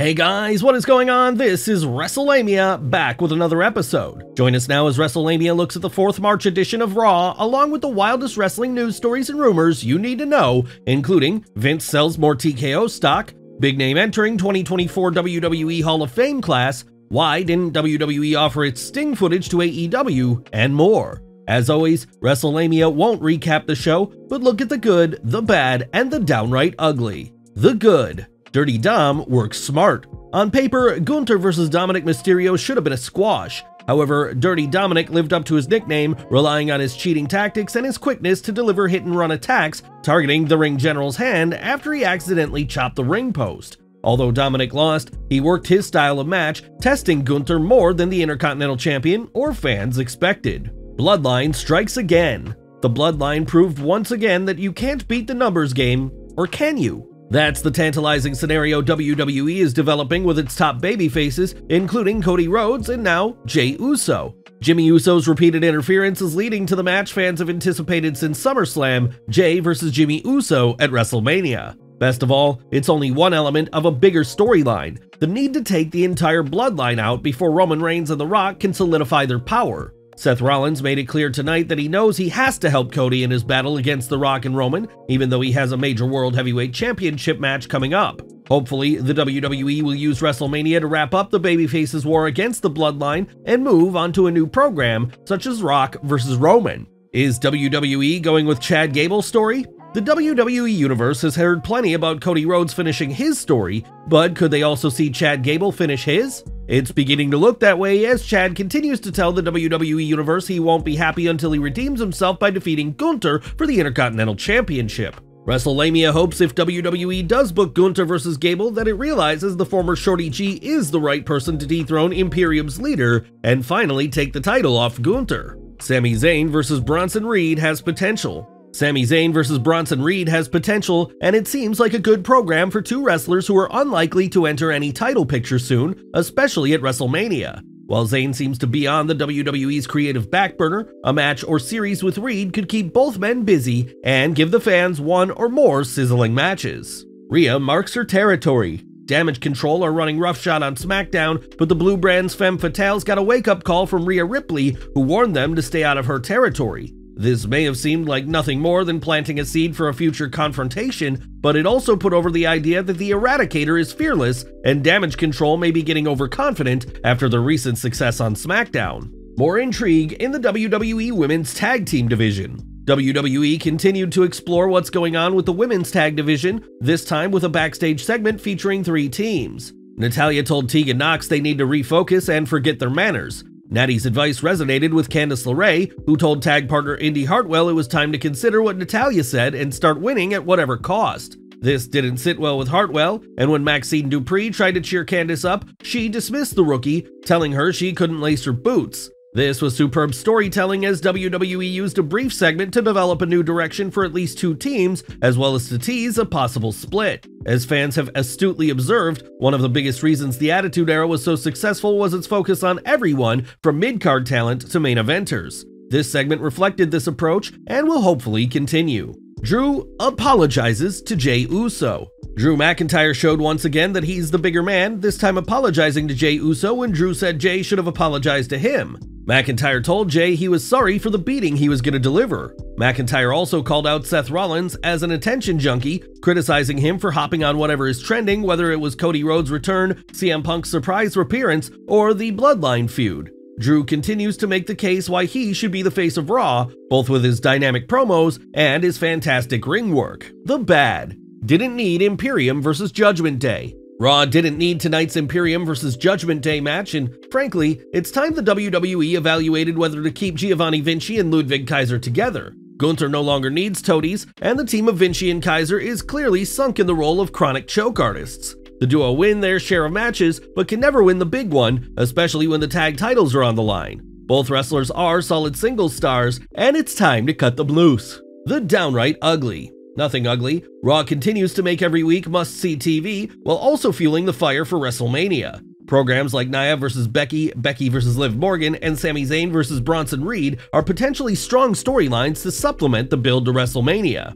Hey guys, what is going on? This is Wrestlelamia, back with another episode. Join us now as Wrestlelamia looks at the 4th March edition of Raw, along with the wildest wrestling news stories and rumors you need to know, including Vince sells more TKO stock, big name entering 2024 WWE Hall of Fame class, why didn't WWE offer its Sting footage to AEW, and more. As always, Wrestlelamia won't recap the show, but look at the good, the bad, and the downright ugly. The good. Dirty Dom works smart. On paper, Gunther vs. Dominic Mysterio should have been a squash. However, Dirty Dominic lived up to his nickname, relying on his cheating tactics and his quickness to deliver hit-and-run attacks, targeting the ring general's hand after he accidentally chopped the ring post. Although Dominic lost, he worked his style of match, testing Gunther more than the Intercontinental Champion or fans expected. Bloodline strikes again. The Bloodline proved once again that you can't beat the numbers game, or can you? That's the tantalizing scenario WWE is developing with its top babyfaces, including Cody Rhodes and now Jey Uso. Jimmy Uso's repeated interference is leading to the match fans have anticipated since SummerSlam, Jey vs. Jimmy Uso at WrestleMania. Best of all, it's only one element of a bigger storyline, the need to take the entire bloodline out before Roman Reigns and The Rock can solidify their power. Seth Rollins made it clear tonight that he knows he has to help Cody in his battle against The Rock and Roman, even though he has a major World Heavyweight Championship match coming up. Hopefully, the WWE will use WrestleMania to wrap up the babyfaces' war against the Bloodline and move on to a new program, such as Rock vs. Roman. Is WWE going with Chad Gable's story? The WWE Universe has heard plenty about Cody Rhodes finishing his story, but could they also see Chad Gable finish his? It's beginning to look that way as Chad continues to tell the WWE Universe he won't be happy until he redeems himself by defeating Gunther for the Intercontinental Championship. WrestleLamia hopes if WWE does book Gunther vs. Gable that it realizes the former Shorty G is the right person to dethrone Imperium's leader and finally take the title off Gunther. Sami Zayn vs. Bronson Reed has potential. Sami Zayn vs. Bronson Reed has potential, and it seems like a good program for two wrestlers who are unlikely to enter any title picture soon, especially at WrestleMania. While Zayn seems to be on the WWE's creative back burner, a match or series with Reed could keep both men busy and give the fans one or more sizzling matches. Rhea marks her territory. Damage Control are running roughshod on SmackDown, but the Blue Brand's Femme Fatales got a wake-up call from Rhea Ripley, who warned them to stay out of her territory. This may have seemed like nothing more than planting a seed for a future confrontation, but it also put over the idea that the Eradicator is fearless and Damage Control may be getting overconfident after their recent success on SmackDown. More intrigue in the WWE Women's Tag Team division. WWE continued to explore what's going on with the Women's Tag division, this time with a backstage segment featuring 3 teams. Natalya told Tegan Nox they need to refocus and forget their manners. Natty's advice resonated with Candice LeRae, who told tag partner Indy Hartwell it was time to consider what Natalya said and start winning at whatever cost. This didn't sit well with Hartwell, and when Maxine Dupree tried to cheer Candice up, she dismissed the rookie, telling her she couldn't lace her boots. This was superb storytelling as WWE used a brief segment to develop a new direction for at least 2 teams, as well as to tease a possible split. As fans have astutely observed, one of the biggest reasons the Attitude Era was so successful was its focus on everyone from mid-card talent to main eventers. This segment reflected this approach and will hopefully continue. Drew apologizes to Jey Uso. Drew McIntyre showed once again that he's the bigger man, this time apologizing to Jey Uso when Drew said Jey should have apologized to him. McIntyre told Jey he was sorry for the beating he was going to deliver. McIntyre also called out Seth Rollins as an attention junkie, criticizing him for hopping on whatever is trending, whether it was Cody Rhodes' return, CM Punk's surprise appearance, or the Bloodline feud. Drew continues to make the case why he should be the face of Raw, both with his dynamic promos and his fantastic ring work. The bad. Didn't need Imperium vs. Judgment Day. Raw didn't need tonight's Imperium vs. Judgment Day match, and frankly, it's time the WWE evaluated whether to keep Giovanni Vinci and Ludwig Kaiser together. Gunther no longer needs toadies, and the team of Vinci and Kaiser is clearly sunk in the role of chronic choke artists. The duo win their share of matches, but can never win the big one, especially when the tag titles are on the line. Both wrestlers are solid singles stars, and it's time to cut them loose. The downright ugly. Nothing ugly, Raw continues to make every week must-see TV while also fueling the fire for WrestleMania. Programs like Nia vs. Becky, Becky vs. Liv Morgan, and Sami Zayn vs. Bronson Reed are potentially strong storylines to supplement the build to WrestleMania.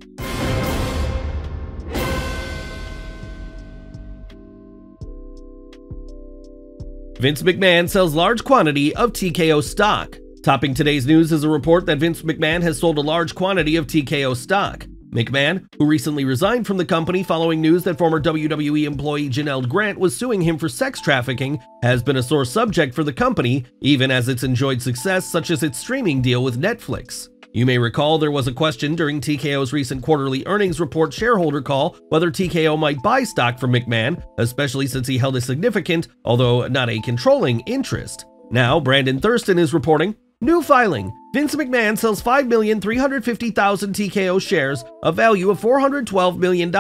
Vince McMahon sells large quantity of TKO stock. Topping today's news is a report that Vince McMahon has sold a large quantity of TKO stock. McMahon, who recently resigned from the company following news that former WWE employee Janelle Grant was suing him for sex trafficking, has been a sore subject for the company, even as it's enjoyed success such as its streaming deal with Netflix. You may recall there was a question during TKO's recent quarterly earnings report shareholder call whether TKO might buy stock from McMahon, especially since he held a significant, although not a controlling, interest. Now, Brandon Thurston is reporting, new filing. Vince McMahon sells 5,350,000 TKO shares, a value of $412 million.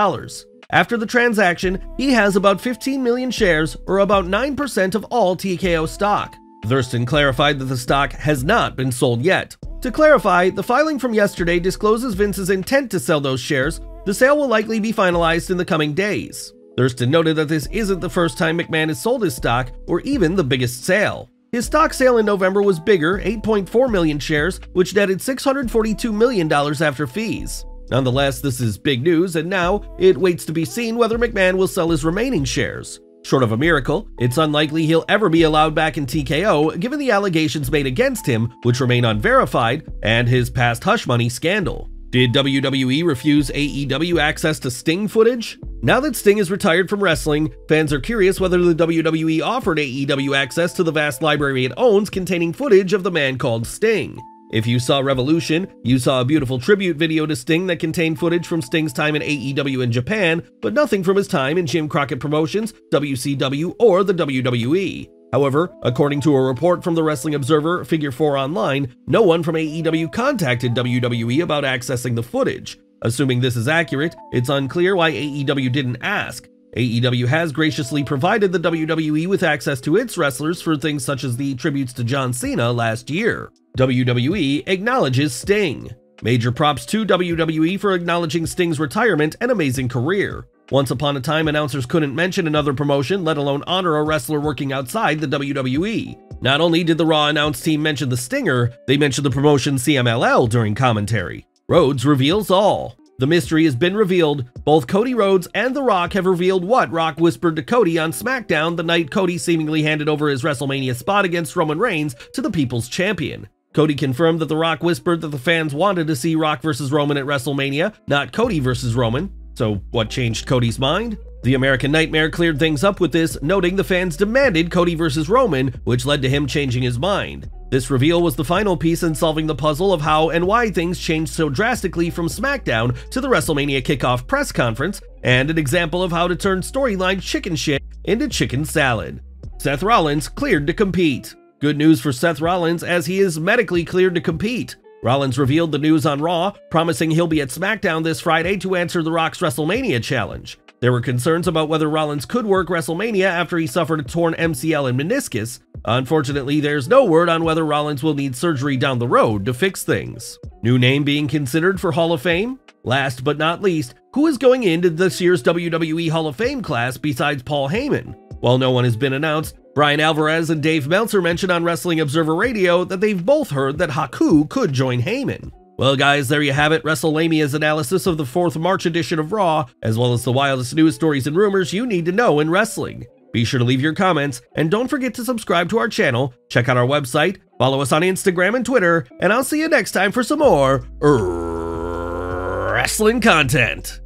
After the transaction, he has about 15 million shares, or about 9% of all TKO stock. Thurston clarified that the stock has not been sold yet. To clarify, the filing from yesterday discloses Vince's intent to sell those shares. The sale will likely be finalized in the coming days. Thurston noted that this isn't the first time McMahon has sold his stock, or even the biggest sale. His stock sale in November was bigger, 8.4 million shares, which netted $642 million after fees. Nonetheless, this is big news, and now it waits to be seen whether McMahon will sell his remaining shares. Short of a miracle, it's unlikely he'll ever be allowed back in TKO given the allegations made against him, which remain unverified, and his past hush money scandal. Did WWE refuse AEW access to Sting footage? Now that Sting is retired from wrestling, fans are curious whether the WWE offered AEW access to the vast library it owns containing footage of the man called Sting. If you saw Revolution, you saw a beautiful tribute video to Sting that contained footage from Sting's time in AEW in Japan, but nothing from his time in Jim Crockett Promotions, WCW, or the WWE. However, according to a report from the Wrestling Observer Figure 4 Online, no one from AEW contacted WWE about accessing the footage. Assuming this is accurate, it's unclear why AEW didn't ask. AEW has graciously provided the WWE with access to its wrestlers for things such as the tributes to John Cena last year. WWE acknowledges Sting. Major props to WWE for acknowledging Sting's retirement and amazing career. Once upon a time, announcers couldn't mention another promotion, let alone honor a wrestler working outside the WWE. Not only did the Raw announce team mention the Stinger, they mentioned the promotion CMLL during commentary. Rhodes reveals all. The mystery has been revealed. Both Cody Rhodes and The Rock have revealed what Rock whispered to Cody on SmackDown the night Cody seemingly handed over his WrestleMania spot against Roman Reigns to the People's Champion. Cody confirmed that The Rock whispered that the fans wanted to see Rock vs. Roman at WrestleMania, not Cody vs. Roman. So what changed Cody's mind? The American Nightmare cleared things up with this, noting the fans demanded Cody vs. Roman, which led to him changing his mind. This reveal was the final piece in solving the puzzle of how and why things changed so drastically from SmackDown to the WrestleMania kickoff press conference, and an example of how to turn storyline chicken shit into chicken salad. Seth Rollins cleared to compete. Good news for Seth Rollins as he is medically cleared to compete. Rollins revealed the news on Raw, promising he'll be at SmackDown this Friday to answer The Rock's WrestleMania challenge. There were concerns about whether Rollins could work WrestleMania after he suffered a torn MCL and meniscus. Unfortunately, there's no word on whether Rollins will need surgery down the road to fix things. New name being considered for Hall of Fame? Last but not least, who is going into this year's WWE Hall of Fame class besides Paul Heyman? While no one has been announced, Brian Alvarez and Dave Meltzer mentioned on Wrestling Observer Radio that they've both heard that Haku could join Heyman. Well guys, there you have it, Wrestlemania's analysis of the 4th March edition of Raw, as well as the wildest news stories and rumors you need to know in wrestling. Be sure to leave your comments, and don't forget to subscribe to our channel, check out our website, follow us on Instagram and Twitter, and I'll see you next time for some more wrestling content.